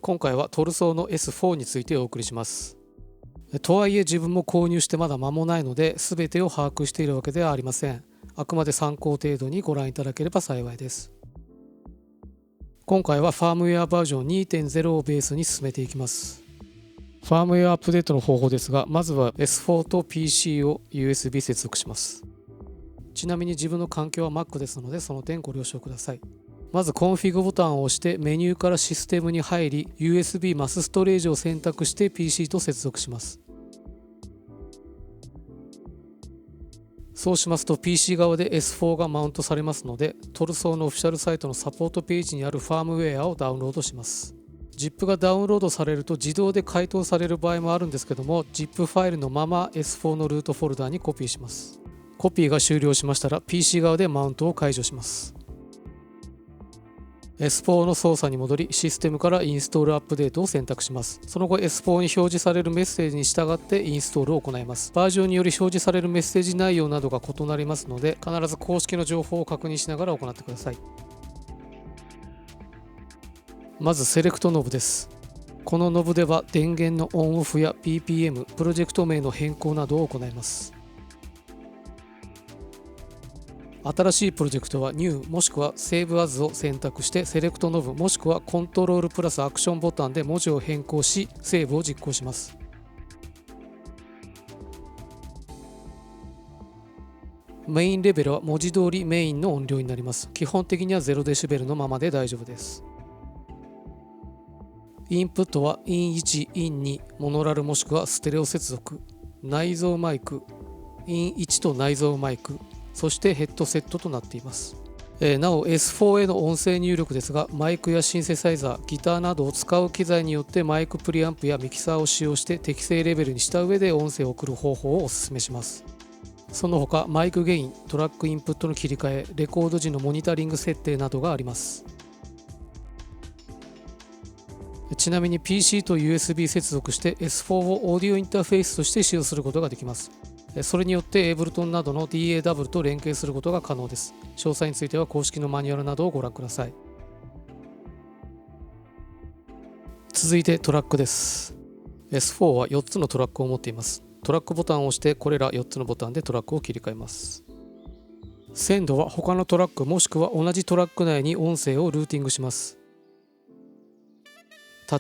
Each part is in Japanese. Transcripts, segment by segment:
今回はトルソーの S4 についてお送りします。とはいえ自分も購入してまだ間もないので全てを把握しているわけではありません。あくまで参考程度にご覧いただければ幸いです。今回はファームウェアバージョン 2.0 をベースに進めていきます。ファームウェアアップデートの方法ですが、まずは S4 と PC を USB 接続します。ちなみに自分の環境は Mac ですのでその点ご了承ください。まずコンフィグボタンを押してメニューからシステムに入り USB マスストレージを選択して PC と接続します。そうしますと PC 側で S4 がマウントされますので、トルソーのオフィシャルサイトのサポートページにあるファームウェアをダウンロードします。ZIP がダウンロードされると自動で解凍される場合もあるんですけども、ZIP ファイルのまま S4 のルートフォルダにコピーします。コピーが終了しましたら PC 側でマウントを解除します。S4 の操作に戻り、システムからインストールアップデートを選択します。その後 S4 に表示されるメッセージに従ってインストールを行います。バージョンにより表示されるメッセージ内容などが異なりますので、必ず公式の情報を確認しながら行ってください。まずセレクトノブです。このノブでは電源のオンオフや BPM、プロジェクト名の変更などを行います。新しいプロジェクトは New もしくは Save As を選択してセレクトノブもしくはコントロールプラスアクションボタンで文字を変更しセーブを実行します。メインレベルは文字通りメインの音量になります。基本的には 0dB のままで大丈夫です。インプットは IN1、IN2、モノラルもしくはステレオ接続、内蔵マイク、IN1 と内蔵マイク、そしてヘッドセットとなっています。なお S4 への音声入力ですが、マイクやシンセサイザー、ギターなどを使う機材によってマイクプリアンプやミキサーを使用して適正レベルにした上で音声を送る方法をお勧めします。その他マイクゲイン、トラックインプットの切り替え、レコード時のモニタリング設定などがあります。ちなみに PC と USB 接続して S4 をオーディオインターフェースとして使用することができます。それによってAbletonなどの DAW と連携することが可能です。詳細については公式のマニュアルなどをご覧ください。続いてトラックです。S4 は4つのトラックを持っています。トラックボタンを押してこれら4つのボタンでトラックを切り替えます。センドは他のトラックもしくは同じトラック内に音声をルーティングします。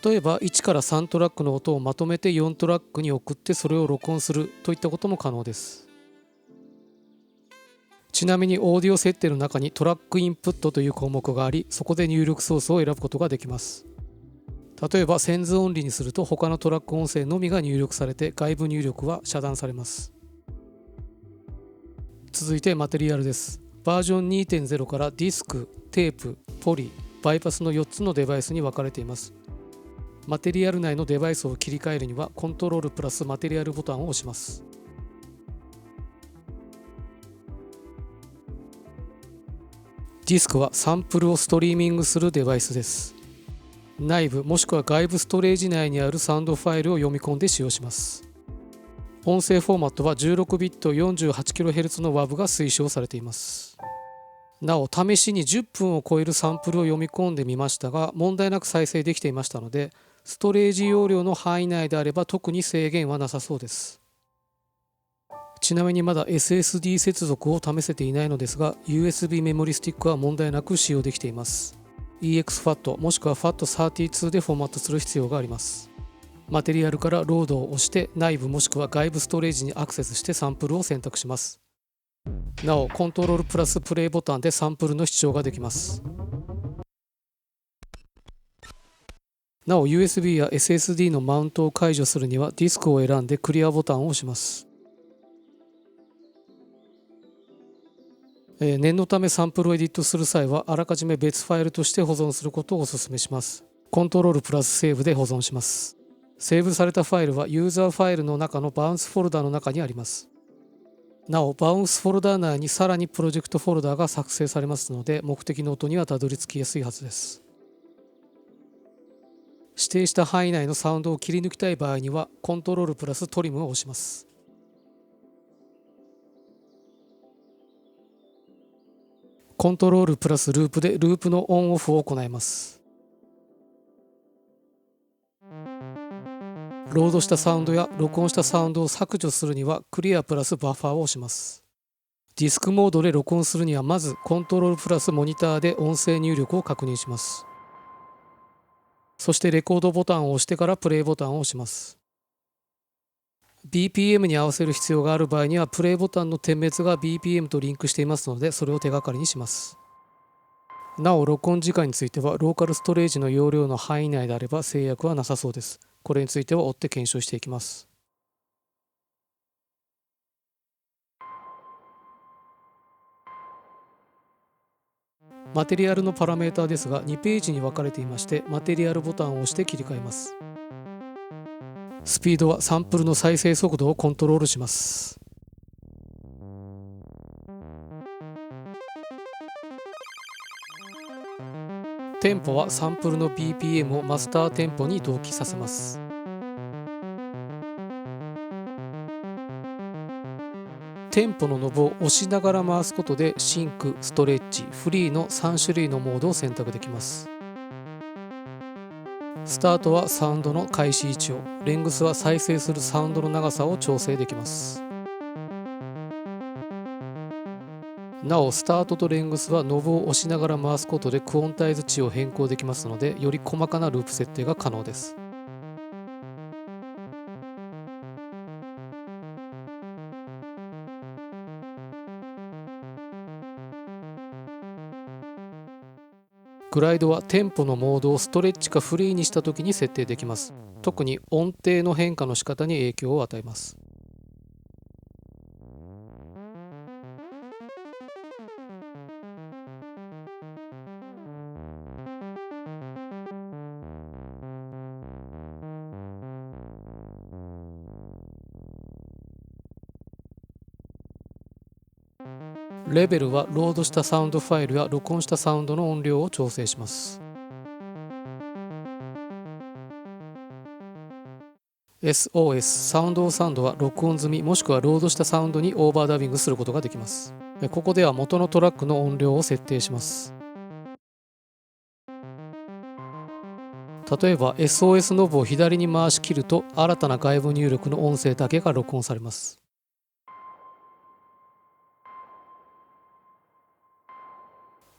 例えば1から3トラックの音をまとめて4トラックに送ってそれを録音するといったことも可能です。ちなみにオーディオ設定の中にトラックインプットという項目があり、そこで入力ソースを選ぶことができます。例えばセンズオンリーにすると他のトラック音声のみが入力されて外部入力は遮断されます。続いてマテリアルです。バージョン 2.0 からディスク、テープ、ポリ、バイパスの4つのデバイスに分かれています。マテリアル内のデバイスを切り替えるにはコントロールプラスマテリアルボタンを押します。ディスクはサンプルをストリーミングするデバイスです。内部もしくは外部ストレージ内にあるサウンドファイルを読み込んで使用します。音声フォーマットは16ビット 48kHz の WAV が推奨されています。なお試しに10分を超えるサンプルを読み込んでみましたが問題なく再生できていましたので、ストレージ容量の範囲内であれば特に制限はなさそうです。ちなみにまだ SSD 接続を試せていないのですが USB メモリスティックは問題なく使用できています。 EXFAT もしくは FAT32 でフォーマットする必要があります。マテリアルからロードを押して内部もしくは外部ストレージにアクセスしてサンプルを選択します。なおコントロールプラスプレイボタンでサンプルの視聴ができます。なお USB や SSD のマウントを解除するにはディスクを選んでクリアボタンを押します。念のためサンプルをエディットする際はあらかじめ別ファイルとして保存することをお勧めします。コントロールプラスセーブで保存します。セーブされたファイルはユーザーファイルの中のバウンスフォルダの中にあります。なおバウンスフォルダ内にさらにプロジェクトフォルダが作成されますので目的の音にはたどり着きやすいはずです。指定した範囲内のサウンドを切り抜きたい場合にはコントロールプラストリムを押します。コントロールプラスループでループのオンオフを行います。ロードしたサウンドや録音したサウンドを削除するにはクリアプラスバッファーを押します。ディスクモードで録音するにはまずコントロールプラスモニターで音声入力を確認します。そしてレコードボタンを押してからプレイボタンを押します。BPM に合わせる必要がある場合にはプレイボタンの点滅が BPM とリンクしていますのでそれを手がかりにします。なお録音時間についてはローカルストレージの容量の範囲内であれば制約はなさそうです。これについては追って検証していきます。マテリアルのパラメータですが2ページに分かれていましてマテリアルボタンを押して切り替えます。スピードはサンプルの再生速度をコントロールします。テンポはサンプルの BPM をマスターテンポに同期させます。テンポのノブを押しながら回すことでシンク、ストレッチ、フリーの3種類のモードを選択できます。スタートはサウンドの開始位置を、レングスは再生するサウンドの長さを調整できます。なおスタートとレングスはノブを押しながら回すことでクオンタイズ値を変更できますのでより細かなループ設定が可能です。グライドはテンポのモードをストレッチかフリーにした時に設定できます。特に音程の変化の仕方に影響を与えます。レベルはロードしたサウンドファイルや録音したサウンドの音量を調整します。SOS サウンドオーサウンドは録音済みもしくはロードしたサウンドにオーバーダビングすることができます。ここでは元のトラックの音量を設定します。例えば SOS ノブを左に回し切ると新たな外部入力の音声だけが録音されます。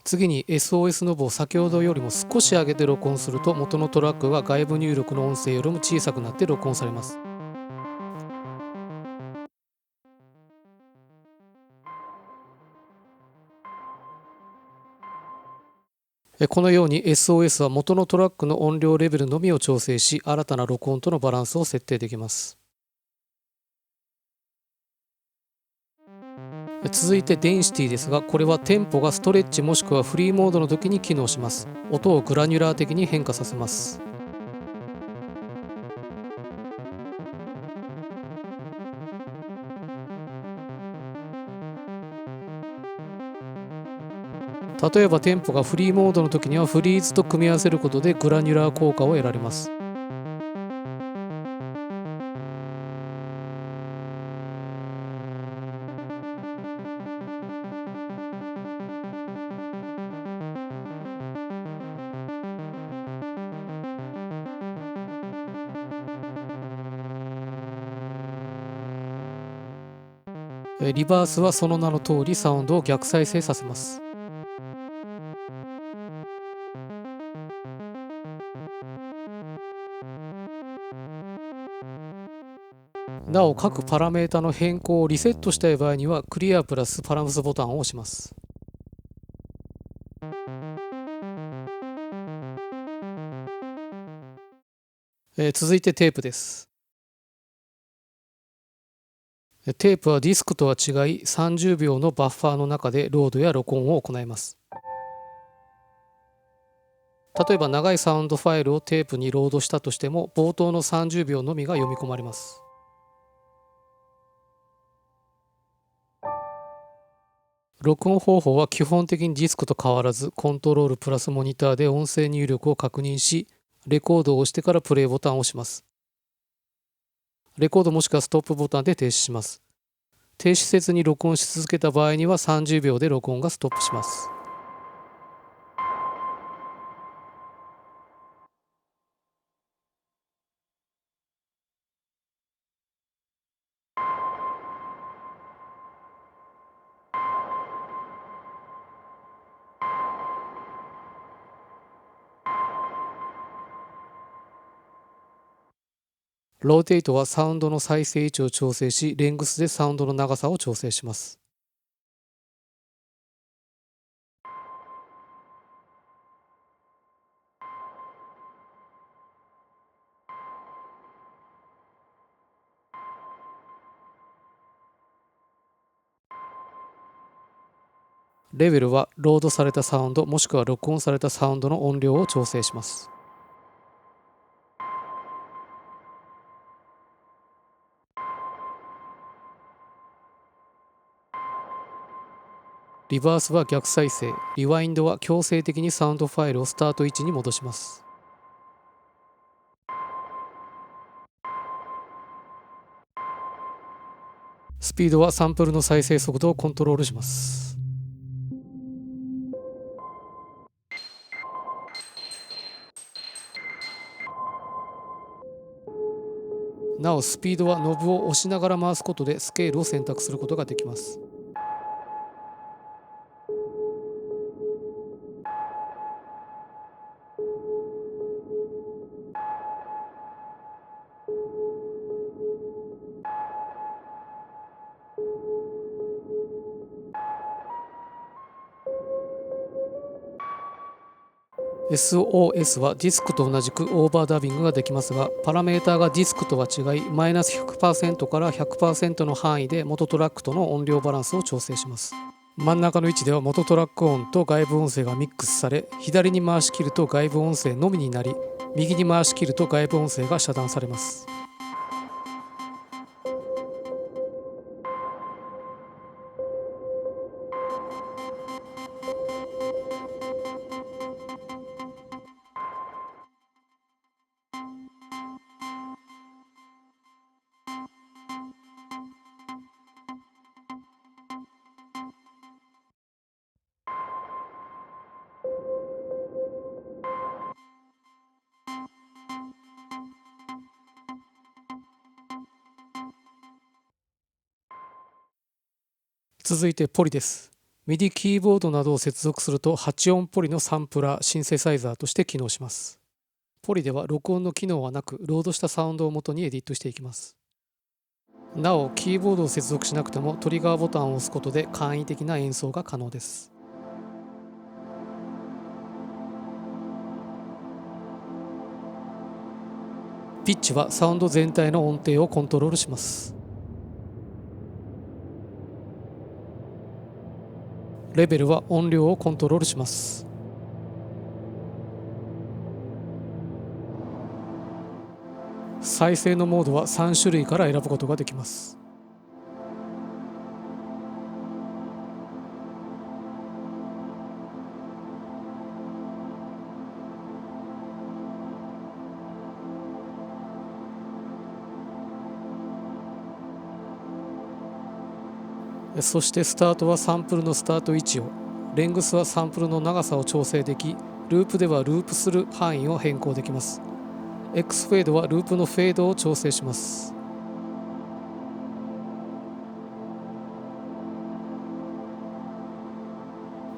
次に SOS ノブを先ほどよりも少し上げて録音すると元のトラックが外部入力の音声よりも小さくなって録音されます。このように SOS は元のトラックの音量レベルのみを調整し新たな録音とのバランスを設定できます。続いてデンシティですがこれはテンポがストレッチもしくはフリーモードの時に機能します。音をグラニュラー的に変化させます。例えばテンポがフリーモードの時にはフリーズと組み合わせることでグラニュラー効果を得られます。リバースはその名の通りサウンドを逆再生させます。なお各パラメータの変更をリセットしたい場合にはクリアプラスパラムスボタンを押します。続いてテープです。テープはディスクとは違い30秒のバッファーの中でロードや録音を行います。例えば長いサウンドファイルをテープにロードしたとしても冒頭の30秒のみが読み込まれます。録音方法は基本的にディスクと変わらずコントロールプラスモニターで音声入力を確認しレコードを押してからプレイボタンを押します。レコードもしくはストップボタンで停止します。停止せずに録音し続けた場合には30秒で録音がストップします。ローテイトはサウンドの再生位置を調整し、レングスでサウンドの長さを調整します。レベルはロードされたサウンドもしくは録音されたサウンドの音量を調整します。リバースは逆再生、リワインドは強制的にサウンドファイルをスタート位置に戻します。スピードはサンプルの再生速度をコントロールします。なおスピードはノブを押しながら回すことでスケールを選択することができます。SOS はディスクと同じくオーバーダビングができますが、パラメータがディスクとは違い、マイナス100%から100%の範囲で元トラックとの音量バランスを調整します。真ん中の位置では元トラック音と外部音声がミックスされ、左に回し切ると外部音声のみになり、右に回し切ると外部音声が遮断されます。続いてポリです。MIDI キーボードなどを接続すると8音ポリのサンプラー、シンセサイザーとして機能します。ポリでは録音の機能はなく、ロードしたサウンドを元にエディットしていきます。なお、キーボードを接続しなくてもトリガーボタンを押すことで簡易的な演奏が可能です。ピッチはサウンド全体の音程をコントロールします。レベルは音量をコントロールします。再生のモードは3種類から選ぶことができます。そしてスタートはサンプルのスタート位置を、レングスはサンプルの長さを調整でき、ループではループする範囲を変更できます。X フェードはループのフェードを調整します。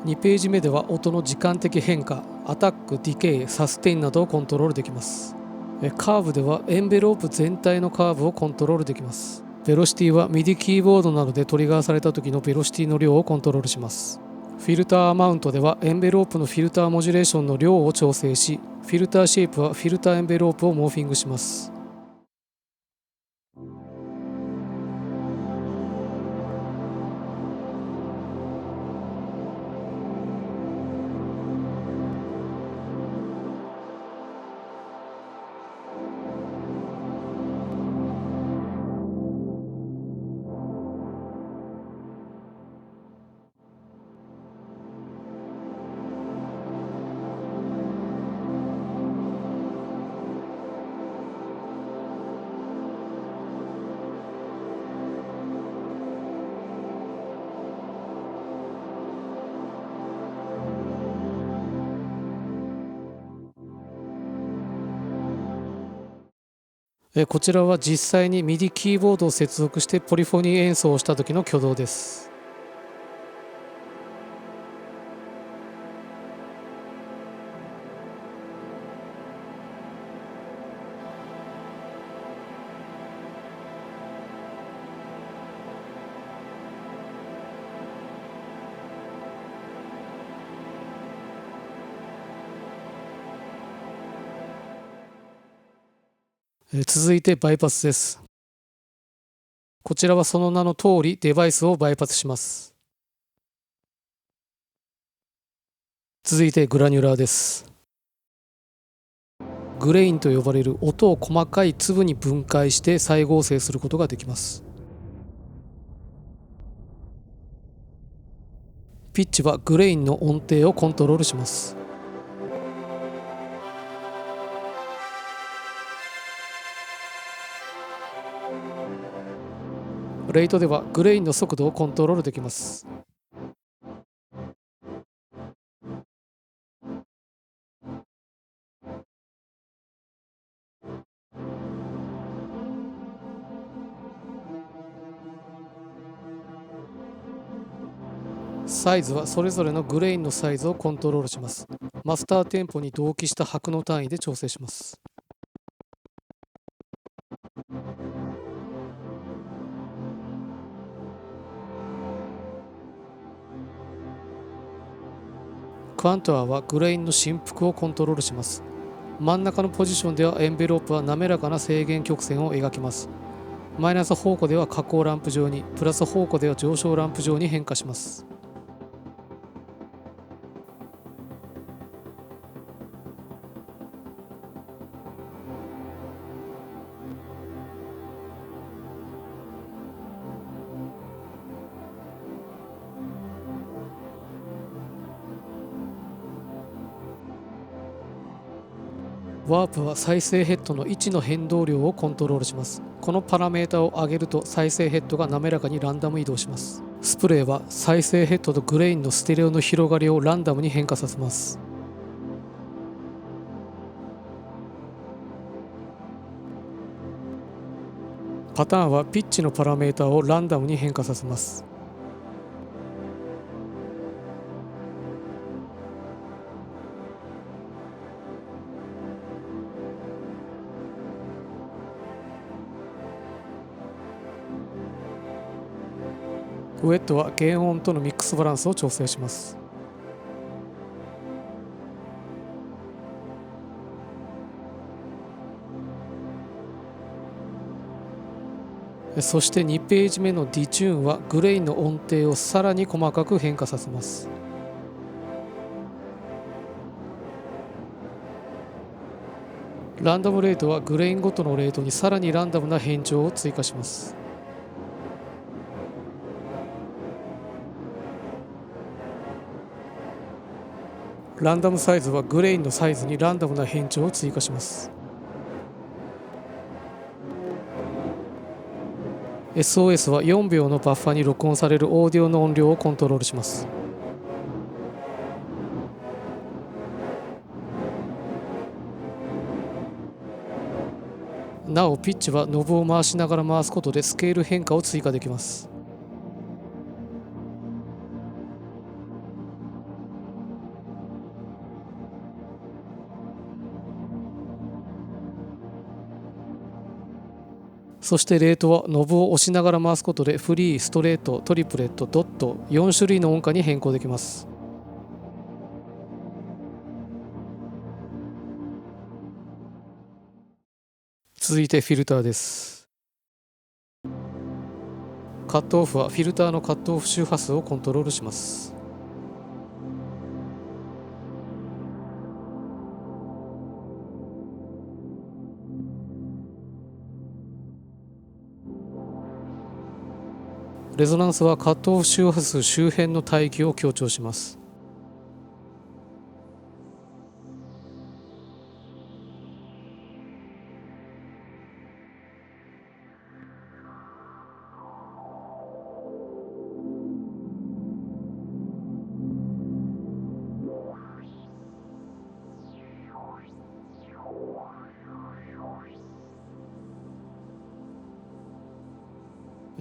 2ページ目では音の時間的変化、アタック、ディケイ、サステインなどをコントロールできます。カーブではエンベロープ全体のカーブをコントロールできます。ベロシティは MIDI キーボードなどでトリガーされた時のベロシティの量をコントロールします。フィルターマウントではエンベロープのフィルターモジュレーションの量を調整し、フィルターシェイプはフィルターエンベロープをモーフィングします。こちらは実際に MIDI キーボードを接続してポリフォニー演奏をした時の挙動です。続いてバイパスです。こちらはその名の通りデバイスをバイパスします。続いてグラニュラーです。グレインと呼ばれる音を細かい粒に分解して再合成することができます。ピッチはグレインの音程をコントロールします。レイトではグレインの速度をコントロールできます。サイズはそれぞれのグレインのサイズをコントロールします。マスターテンポに同期した拍の単位で調整します。クアントアはグレインの振幅をコントロールします。真ん中のポジションではエンベロープは滑らかな正弦曲線を描きます。マイナス方向では下降ランプ状に、プラス方向では上昇ランプ状に変化します。ワープは再生ヘッドの位置の変動量をコントロールします。このパラメータを上げると再生ヘッドが滑らかにランダム移動します。スプレーは再生ヘッドとグレインのステレオの広がりをランダムに変化させます。パターンはピッチのパラメータをランダムに変化させます。ウェットは原音とのミックスバランスを調整します。そして2ページ目のディチューンはグレインの音程をさらに細かく変化させます。ランダムレートはグレインごとのレートにさらにランダムな変調を追加します。ランダムサイズはグレインのサイズにランダムな変調を追加します。SOS は4秒のバッファに録音されるオーディオの音量をコントロールします。なおピッチはノブを回しながら回すことでスケール変化を追加できます。そしてレートはノブを押しながら回すことでフリー、ストレート、トリプレット、ドット4種類の音階に変更できます。続いてフィルターです。カットオフはフィルターのカットオフ周波数をコントロールします。レゾナンスはカットオフ周波数周辺の帯域を強調します。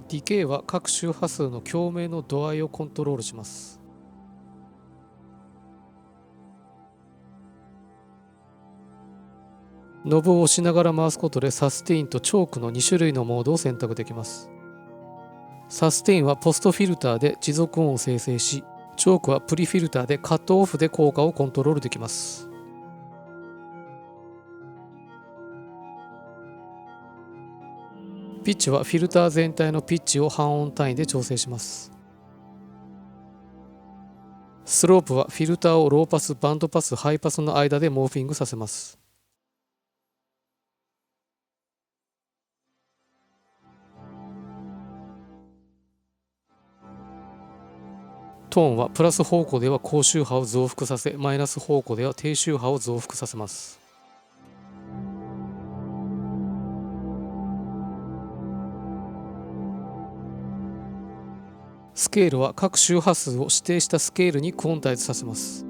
ディケイは各周波数の共鳴の度合いをコントロールします。ノブを押しながら回すことでサステインとチョークの2種類のモードを選択できます。サステインはポストフィルターで持続音を生成し、チョークはプリフィルターでカットオフで効果をコントロールできます。ピッチはフィルター全体のピッチを半音単位で調整します。スロープはフィルターをローパス、バンドパス、ハイパスの間でモーフィングさせます。トーンはプラス方向では高周波を増幅させ、マイナス方向では低周波を増幅させます。スケールは各周波数を指定したスケールにクオンタイズさせます。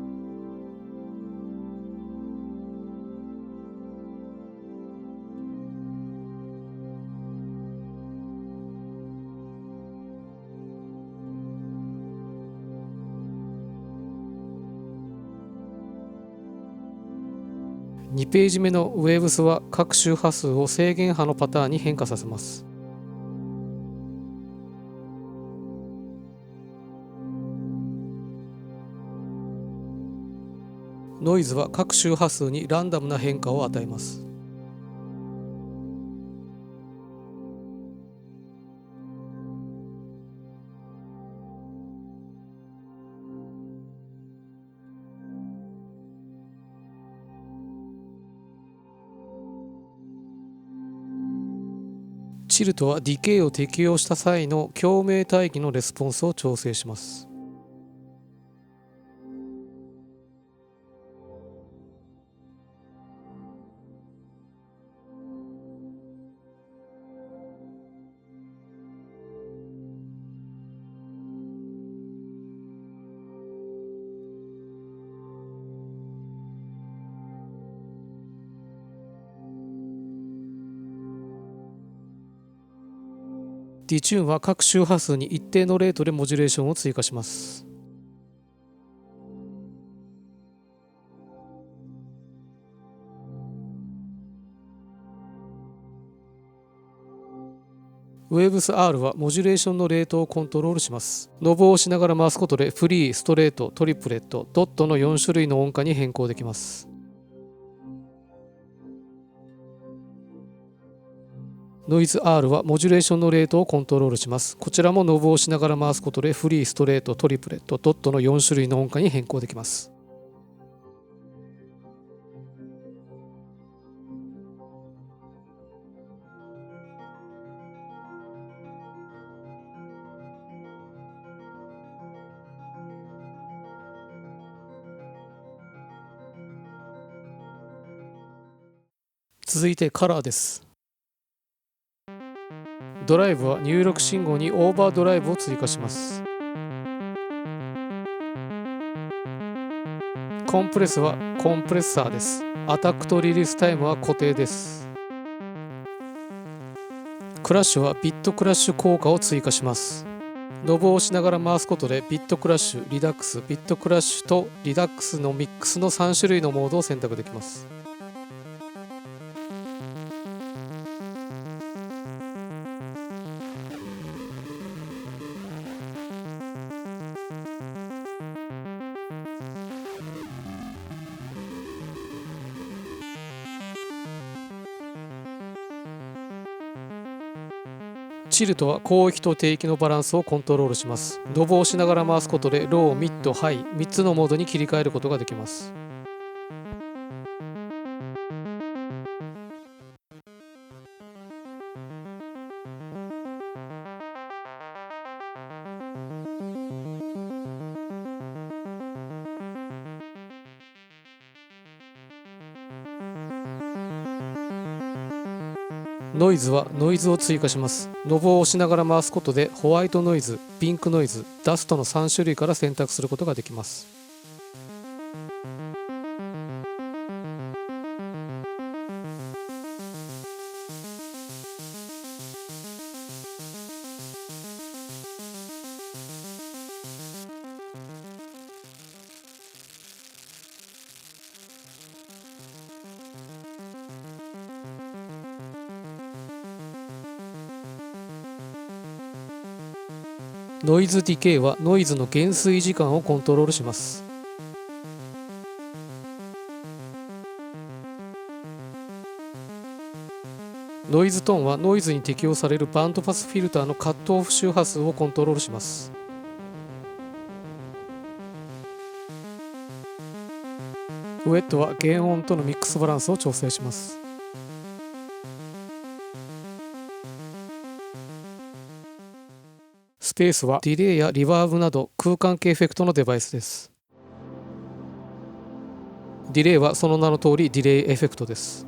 2ページ目のウェーブスは各周波数を制限波のパターンに変化させます。ノイズは各周波数にランダムな変化を与えます。チルトはディケイを適用した際の共鳴帯域のレスポンスを調整します。ディチューンは各周波数に一定のレートでモジュレーションを追加します。ウェーブス R はモジュレーションのレートをコントロールします。ノブを押しながら回すことでフリー、ストレート、トリプレット、ドットの4種類の音階に変更できます。ノイズ R はモジュレーションのレートをコントロールします。こちらもノブを押しながら回すことでフリー、ストレート、トリプレット、ドットの4種類の音階に変更できます。続いてカラーです。ドライブは入力信号にオーバードライブを追加します。コンプレスはコンプレッサーです。アタックとリリースタイムは固定です。クラッシュはビットクラッシュ効果を追加します。ノブを押しながら回すことでビットクラッシュ、リダックス、ビットクラッシュとリダックスのミックスの3種類のモードを選択できます。チルトは広域と低域のバランスをコントロールします。ノブを押しながら回すことでロー、ミッド、ハイ3つのモードに切り替えることができます。ノイズはノイズを追加します。ノブを押しながら回すことでホワイトノイズ、ピンクノイズ、ダストの3種類から選択することができます。ノイズディケイはノイズの減衰時間をコントロールします。ノイズトーンはノイズに適用されるバンドパスフィルターのカットオフ周波数をコントロールします。ウェットは原音とのミックスバランスを調整します。スペースはディレイやリバーブなど空間系エフェクトのデバイスです。ディレイはその名の通りディレイエフェクトです。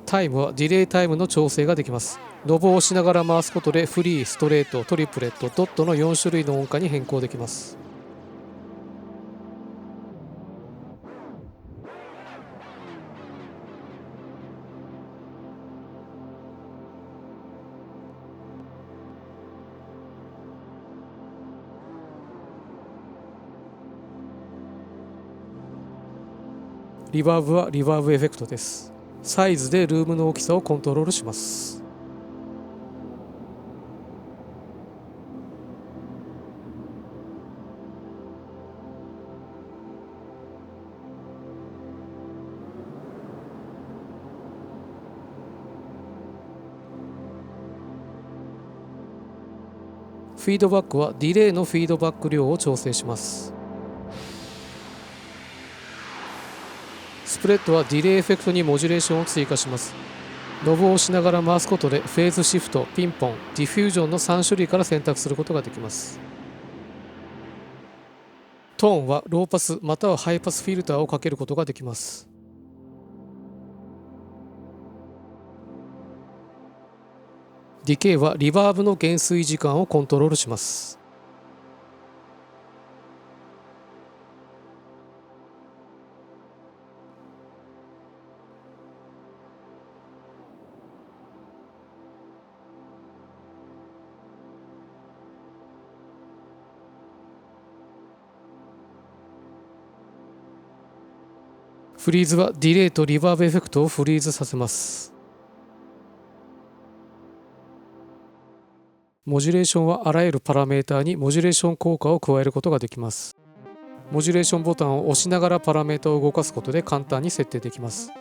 タイムはディレイタイムの調整ができます。ノブを押しながら回すことでフリー、ストレート、トリプレット、ドットの4種類の音階に変更できます。リバーブはリバーブエフェクトです。サイズでルームの大きさをコントロールします。フィードバックはディレイのフィードバック量を調整します。スプレッドはディレイエフェクトにモジュレーションを追加します。ノブを押しながら回すことでフェーズシフト、ピンポン、ディフュージョンの3種類から選択することができます。トーンはローパスまたはハイパスフィルターをかけることができます。ディケイはリバーブの減衰時間をコントロールします。フリーズはディレイとリバーブエフェクトをフリーズさせます。モジュレーションはあらゆるパラメータにモジュレーション効果を加えることができます。モジュレーションボタンを押しながらパラメータを動かすことで簡単に設定できます。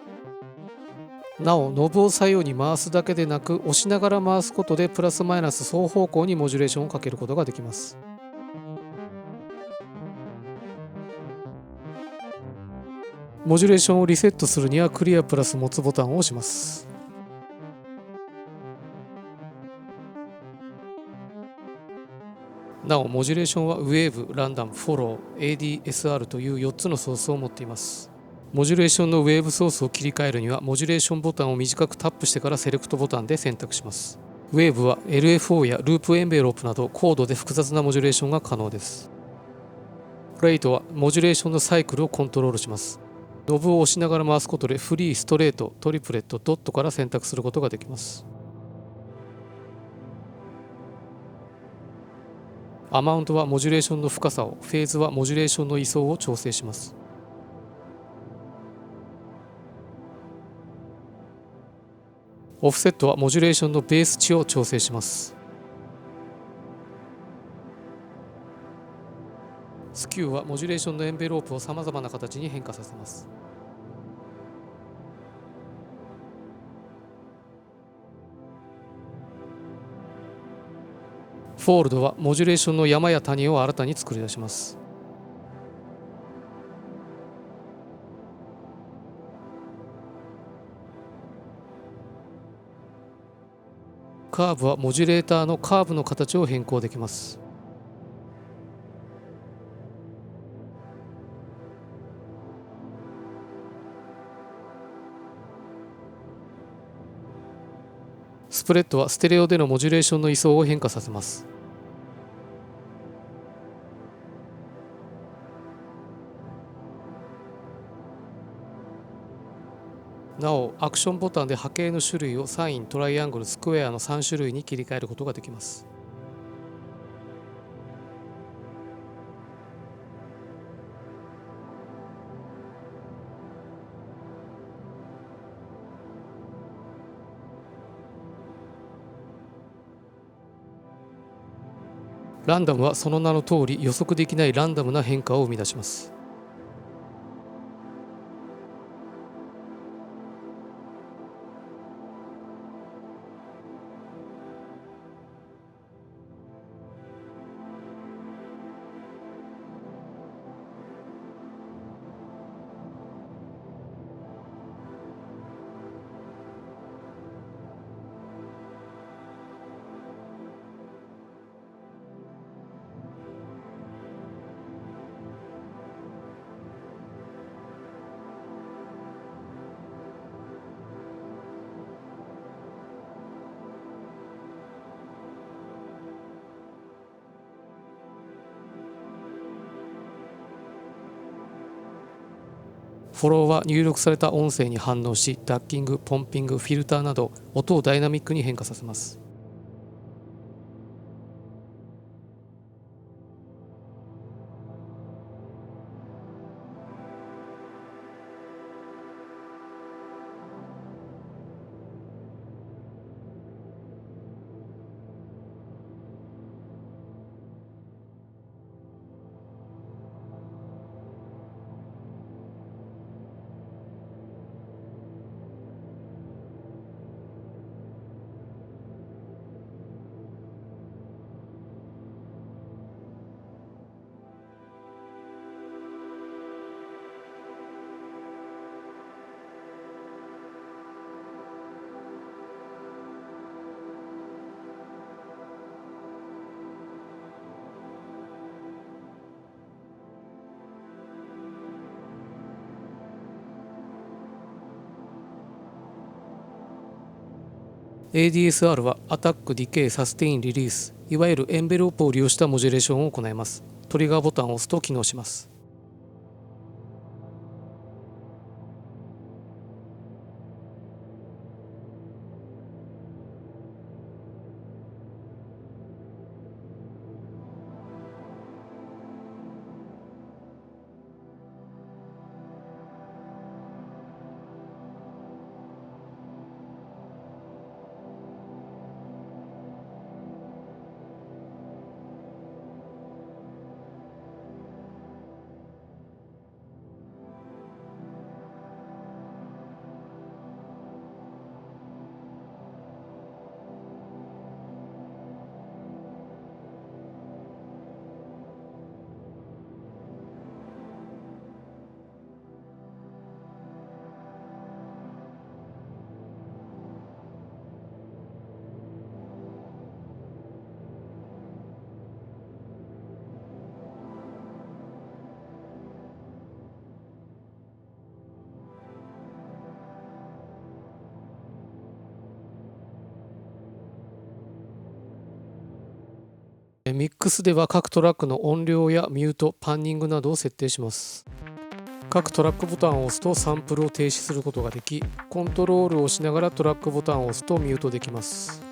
なお、ノブを左右に回すだけでなく、押しながら回すことでプラスマイナス双方向にモジュレーションをかけることができます。モジュレーションをリセットするにはクリアプラス持つボタンを押します。なお、モジュレーションはウェーブ、ランダム、フォロー、ADSR という4つのソースを持っています。モジュレーションのウェーブソースを切り替えるには、モジュレーションボタンを短くタップしてからセレクトボタンで選択します。ウェーブは LFO やループエンベロープなど高度で複雑なモジュレーションが可能です。レイトはモジュレーションのサイクルをコントロールします。ノブを押しながら回すことでフリー、ストレート、トリプレット、ドットから選択することができます。アマウントはモジュレーションの深さを、フェーズはモジュレーションの位相を調整します。オフセットはモジュレーションのベース値を調整します。スキューはモジュレーションのエンベロープをさまざまな形に変化させます。フォールドはモジュレーションの山や谷を新たに作り出します。カーブはモジュレーターのカーブの形を変更できます。スプレッドはステレオでのモジュレーションの位相を変化させます。なお、アクションボタンで波形の種類をサイン、トライアングル、スクエアの3種類に切り替えることができます。ランダムはその名の通り予測できないランダムな変化を生み出します。フォローは入力された音声に反応し、ダッキング、ポンピング、フィルターなど音をダイナミックに変化させます。ADSR はアタック、ディケイ、サステイン、リリース、いわゆるエンベロープを利用したモジュレーションを行います。トリガーボタンを押すと起動します。ミックスでは各トラックの音量やミュート、パンニングなどを設定します。各トラックボタンを押すとサンプルを停止することができ、コントロールをしながらトラックボタンを押すとミュートできます。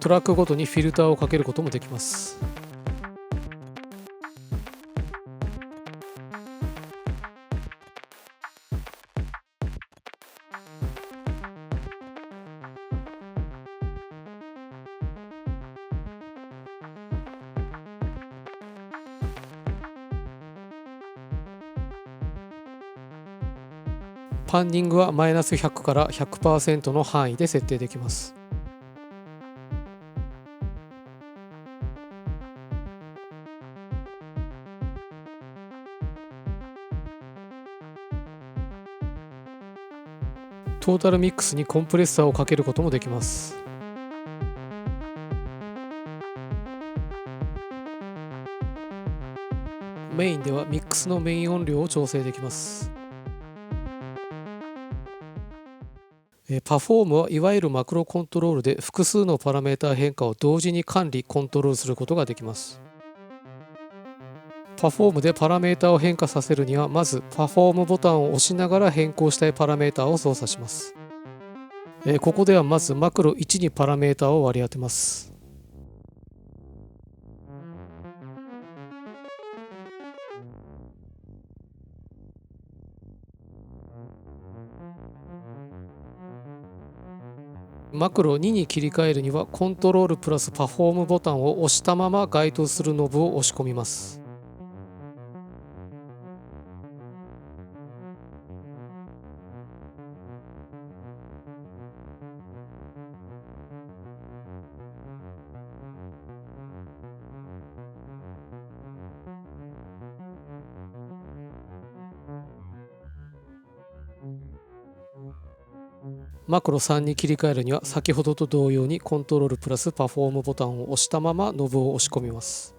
トラックごとにフィルターをかけることもできます。パンニングはマイナス100から 100% の範囲で設定できます。トータルミックスにコンプレッサーをかけることもできます。メインではミックスのメイン音量を調整できます。パフォームはいわゆるマクロコントロールで複数のパラメータ変化を同時に管理・コントロールすることができます。パフォームでパラメータを変化させるには、まずパフォームボタンを押しながら変更したいパラメータを操作します。ここではまずマクロ1にパラメータを割り当てます。マクロ2に切り替えるにはコントロールプラスパフォームボタンを押したまま該当するノブを押し込みます。マクロ3に切り替えるには先ほどと同様にコントロールプラスパフォームボタンを押したままノブを押し込みます。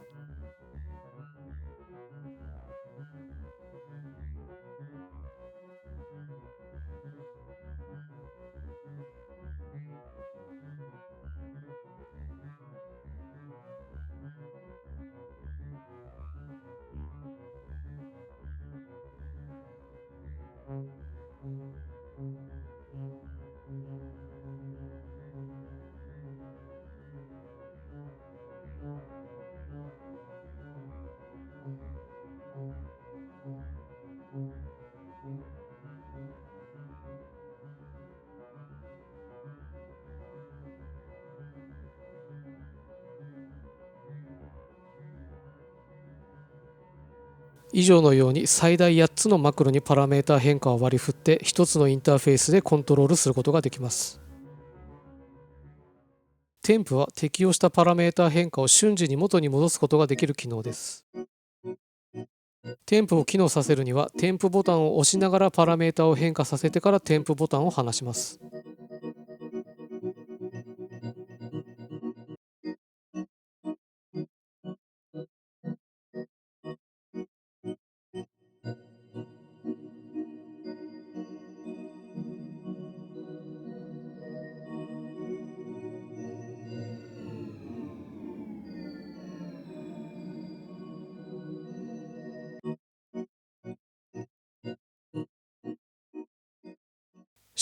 以上のように最大8つのマクロにパラメータ変化を割り振って1つのインターフェースでコントロールすることができます。テンプは適用したパラメータ変化を瞬時に元に戻すことができる機能です。テンプを機能させるにはテンプボタンを押しながらパラメータを変化させてからテンプボタンを離します。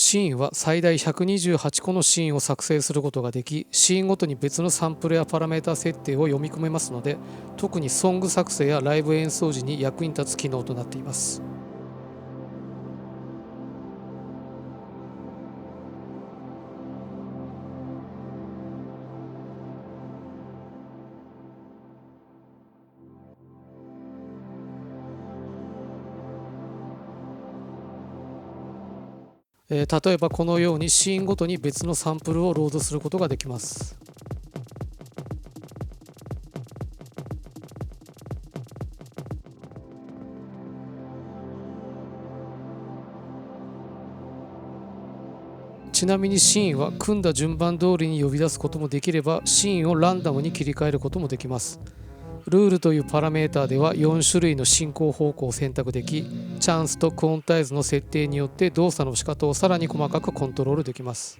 シーンは最大128個のシーンを作成することができ、シーンごとに別のサンプルやパラメータ設定を読み込めますので、特にソング作成やライブ演奏時に役に立つ機能となっています。例えばこのようにシーンごとに別のサンプルをロードすることができます。ちなみにシーンは組んだ順番通りに呼び出すこともできれば、シーンをランダムに切り替えることもできます。ルールというパラメータでは4種類の進行方向を選択でき、チャンスとクオンタイズの設定によって動作の仕方をさらに細かくコントロールできます。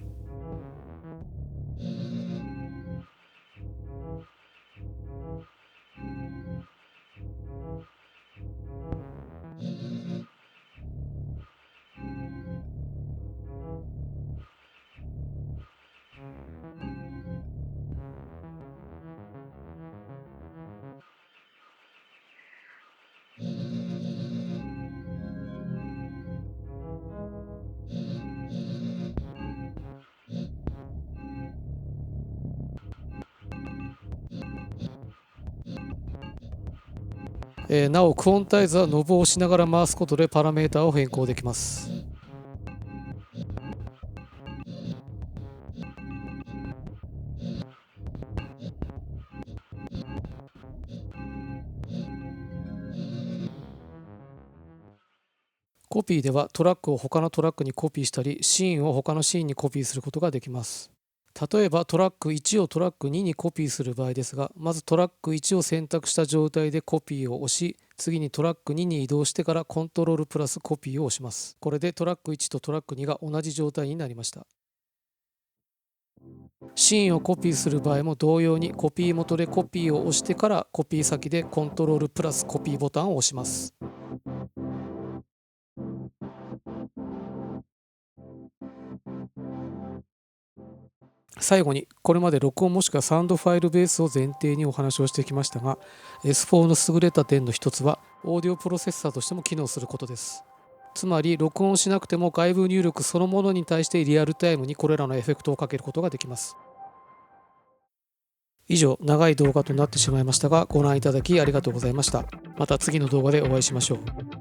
なおクオンタイズはノブを押しながら回すことでパラメータを変更できます。コピーではトラックを他のトラックにコピーしたり、シーンを他のシーンにコピーすることができます。例えばトラック1をトラック2にコピーする場合ですが、まずトラック1を選択した状態でコピーを押し、次にトラック2に移動してからコントロールプラスコピーを押します。これでトラック1とトラック2が同じ状態になりました。シーンをコピーする場合も同様にコピー元でコピーを押してからコピー先でコントロールプラスコピーボタンを押します。最後にこれまで録音もしくはサウンドファイルベースを前提にお話をしてきましたが、 S4 の優れた点の一つはオーディオプロセッサーとしても機能することです。つまり録音しなくても外部入力そのものに対してリアルタイムにこれらのエフェクトをかけることができます。以上、長い動画となってしまいましたが、ご覧いただきありがとうございました。また次の動画でお会いしましょう。